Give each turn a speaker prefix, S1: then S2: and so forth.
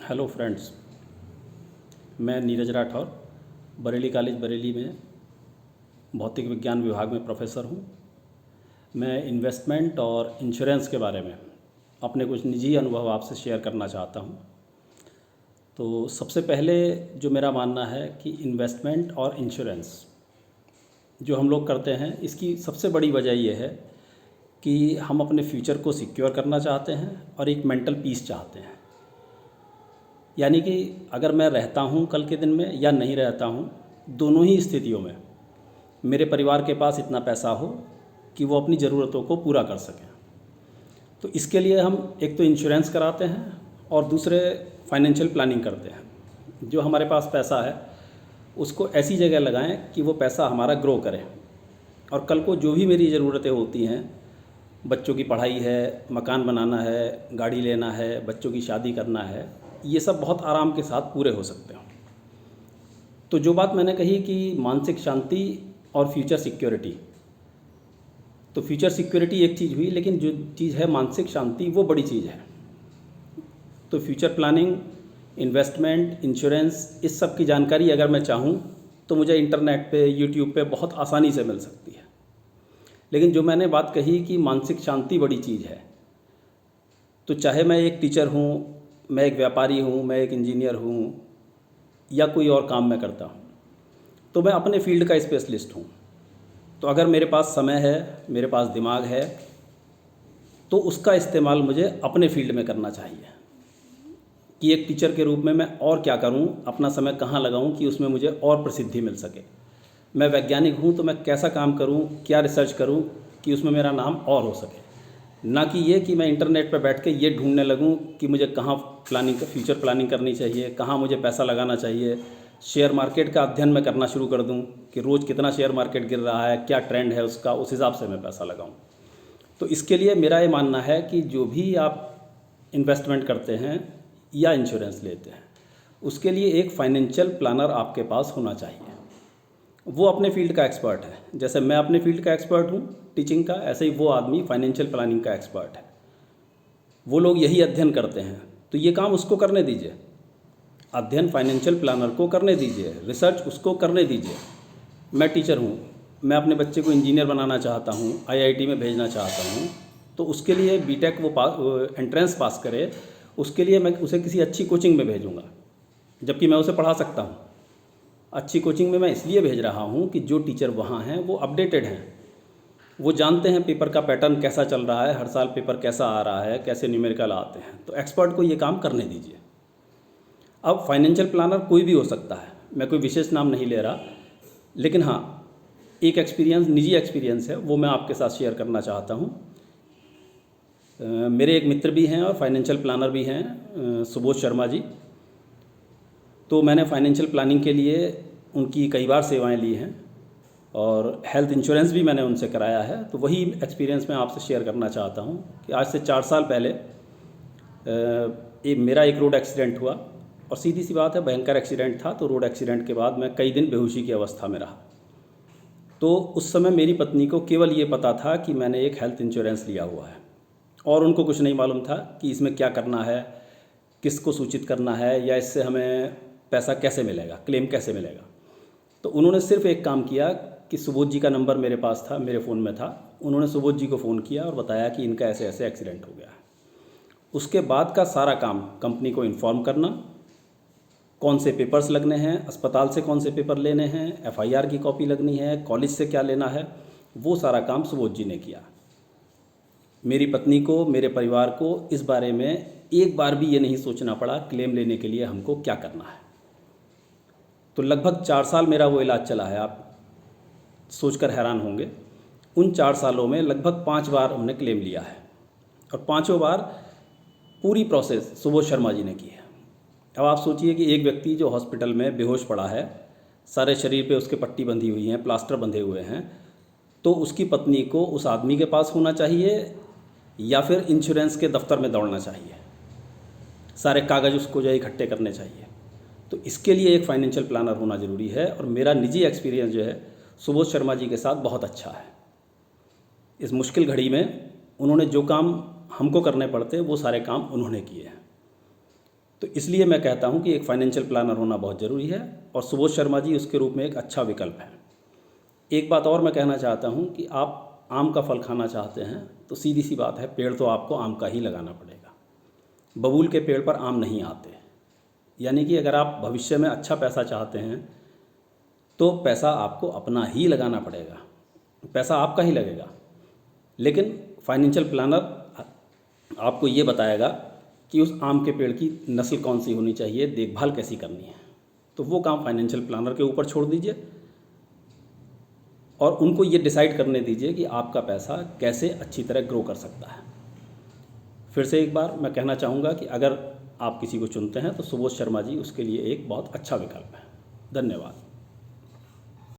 S1: Hello friends. मैं Neeraj Rathore Bareilly college Bareilly में भौतिक विज्ञान विभाग में प्रोफेसर हूँ। मैं इन्वेस्टमेंट और इंश्योरेंस के बारे में अपने कुछ निजी अनुभव आपसे शेयर करना चाहता हूँ। तो सबसे पहले जो मेरा मानना है कि इन्वेस्टमेंट और इंश्योरेंस जो हम लोग करते हैं, इसकी सबसे बड़ी वजह यह है कि हम अपने फ्यूचर को सिक्योर करना चाहते हैं और एक मेंटल पीस चाहते हैं। यानी कि अगर मैं रहता हूँ कल के दिन में या नहीं रहता हूँ, दोनों ही स्थितियों में मेरे परिवार के पास इतना पैसा हो कि वो अपनी ज़रूरतों को पूरा कर सकें। तो इसके लिए हम एक तो इंश्योरेंस कराते हैं और दूसरे फाइनेंशियल प्लानिंग करते हैं। जो हमारे पास पैसा है उसको ऐसी जगह लगाएं कि वो पैसा हमारा ग्रो करे और कल को जो भी मेरी ज़रूरतें होती हैं, बच्चों की पढ़ाई है, मकान बनाना है, गाड़ी लेना है, बच्चों की शादी करना है, ये सब बहुत आराम के साथ पूरे हो सकते हैं। तो जो बात मैंने कही कि मानसिक शांति और फ्यूचर सिक्योरिटी, तो फ्यूचर सिक्योरिटी एक चीज़ हुई, लेकिन जो चीज़ है मानसिक शांति वो बड़ी चीज़ है। तो फ्यूचर प्लानिंग, इन्वेस्टमेंट, इंश्योरेंस, इस सब की जानकारी अगर मैं चाहूँ तो मुझे इंटरनेट पे, यूट्यूब पे बहुत आसानी से मिल सकती है। लेकिन जो मैंने बात कही कि मानसिक शांति बड़ी चीज़ है, तो चाहे मैं एक टीचर हूँ, मैं एक व्यापारी हूँ, मैं एक इंजीनियर हूँ या कोई और काम मैं करता हूँ, तो मैं अपने फील्ड का स्पेशलिस्ट हूँ। तो अगर मेरे पास समय है, मेरे पास दिमाग है, तो उसका इस्तेमाल मुझे अपने फील्ड में करना चाहिए कि एक टीचर के रूप में मैं और क्या करूँ, अपना समय कहाँ लगाऊँ कि उसमें मुझे और प्रसिद्धि मिल सके। मैं वैज्ञानिक हूँ तो मैं कैसा काम करूँ, क्या रिसर्च करूँ कि उसमें मेरा नाम और हो सके। ना कि ये कि मैं इंटरनेट पर बैठ के ये ढूंढने लगूं कि मुझे कहाँ फ्यूचर प्लानिंग करनी चाहिए, कहाँ मुझे पैसा लगाना चाहिए। शेयर मार्केट का अध्ययन मैं करना शुरू कर दूं कि रोज़ कितना शेयर मार्केट गिर रहा है, क्या ट्रेंड है उसका, उस हिसाब से मैं पैसा लगाऊं। तो इसके लिए मेरा ये मानना है कि जो भी आप इन्वेस्टमेंट करते हैं या इंश्योरेंस लेते हैं, उसके लिए एक फाइनेंशियल प्लानर आपके पास होना चाहिए। वो अपने फील्ड का एक्सपर्ट है। जैसे मैं अपने फील्ड का एक्सपर्ट हूँ टीचिंग का, ऐसे ही वो आदमी फाइनेंशियल प्लानिंग का एक्सपर्ट है। वो लोग यही अध्ययन करते हैं, तो ये काम उसको करने दीजिए। अध्ययन फाइनेंशियल प्लानर को करने दीजिए, रिसर्च उसको करने दीजिए। मैं टीचर हूँ, मैं अपने बच्चे को इंजीनियर बनाना चाहता हूँ, आईआईटी में भेजना चाहता हूँ, तो उसके लिए बीटेक वो एंट्रेंस पास करे, उसके लिए मैं उसे किसी अच्छी कोचिंग में भेजूँगा, जबकि मैं उसे पढ़ा सकता हूँ। अच्छी कोचिंग में मैं इसलिए भेज रहा हूँ कि जो टीचर वहाँ हैं वो अपडेटेड हैं, वो जानते हैं पेपर का पैटर्न कैसा चल रहा है, हर साल पेपर कैसा आ रहा है, कैसे न्यूमेरिकल आते हैं। तो एक्सपर्ट को ये काम करने दीजिए। अब फाइनेंशियल प्लानर कोई भी हो सकता है, मैं कोई विशेष नाम नहीं ले रहा, लेकिन हाँ, एक एक्सपीरियंस, निजी एक्सपीरियंस है, वो मैं आपके साथ शेयर करना चाहता हूँ। मेरे एक मित्र भी हैं और फाइनेंशियल प्लानर भी हैं, सुबोध शर्मा जी। तो मैंने फाइनेंशियल प्लानिंग के लिए उनकी कई बार सेवाएं ली हैं और हेल्थ इंश्योरेंस भी मैंने उनसे कराया है। तो वही एक्सपीरियंस मैं आपसे शेयर करना चाहता हूँ कि आज से 4 साल पहले मेरा एक रोड एक्सीडेंट हुआ, और सीधी सी बात है, भयंकर एक्सीडेंट था। तो रोड एक्सीडेंट के बाद मैं कई दिन बेहोशी की अवस्था में रहा। तो उस समय मेरी पत्नी को केवल ये पता था कि मैंने एक हेल्थ इंश्योरेंस लिया हुआ है, और उनको कुछ नहीं मालूम था कि इसमें क्या करना है, किसको सूचित करना है, या इससे हमें पैसा कैसे मिलेगा, क्लेम कैसे मिलेगा। तो उन्होंने सिर्फ एक काम किया कि सुबोध जी का नंबर मेरे पास था, मेरे फ़ोन में था, उन्होंने सुबोध जी को फ़ोन किया और बताया कि इनका ऐसे ऐसे एक्सीडेंट हो गया है। उसके बाद का सारा काम कंपनी को इन्फॉर्म करना, कौन से पेपर्स लगने हैं, अस्पताल से कौन से पेपर लेने हैं, एफआईआर की कॉपी लगनी है, कॉलेज से क्या लेना है, वो सारा काम सुबोध जी ने किया। मेरी पत्नी को, मेरे परिवार को इस बारे में एक बार भी ये नहीं सोचना पड़ा क्लेम लेने के लिए हमको क्या करना है। तो लगभग 4 साल मेरा वो इलाज चला है। आप सोचकर हैरान होंगे, उन 4 सालों में लगभग 5 बार हमने क्लेम लिया है, और पाँचों बार पूरी प्रोसेस सुबोध शर्मा जी ने की है। अब आप सोचिए कि एक व्यक्ति जो हॉस्पिटल में बेहोश पड़ा है, सारे शरीर पे उसके पट्टी बंधी हुई हैं, प्लास्टर बंधे हुए हैं, तो उसकी पत्नी को उस आदमी के पास होना चाहिए या फिर इंश्योरेंस के दफ्तर में दौड़ना चाहिए, सारे कागज़ उसको जो है इकट्ठे करने चाहिए। तो इसके लिए एक फाइनेंशियल प्लानर होना ज़रूरी है, और मेरा निजी एक्सपीरियंस जो है सुबोध शर्मा जी के साथ बहुत अच्छा है। इस मुश्किल घड़ी में उन्होंने जो काम हमको करने पड़ते वो सारे काम उन्होंने किए हैं। तो इसलिए मैं कहता हूँ कि एक फाइनेंशियल प्लानर होना बहुत ज़रूरी है और सुबोध शर्मा जी उसके रूप में एक अच्छा विकल्प है। एक बात और मैं कहना चाहता हूँ कि आप आम का फल खाना चाहते हैं तो सीधी सी बात है, पेड़ तो आपको आम का ही लगाना पड़ेगा। बबूल के पेड़ पर आम नहीं आते। यानी कि अगर आप भविष्य में अच्छा पैसा चाहते हैं तो पैसा आपको अपना ही लगाना पड़ेगा, पैसा आपका ही लगेगा। लेकिन फाइनेंशियल प्लानर आपको ये बताएगा कि उस आम के पेड़ की नस्ल कौन सी होनी चाहिए, देखभाल कैसी करनी है। तो वो काम फाइनेंशियल प्लानर के ऊपर छोड़ दीजिए और उनको ये डिसाइड करने दीजिए कि आपका पैसा कैसे अच्छी तरह ग्रो कर सकता है। फिर से एक बार मैं कहना चाहूँगा कि अगर आप किसी को चुनते हैं तो सुबोध शर्मा जी उसके लिए एक बहुत अच्छा विकल्प है। धन्यवाद।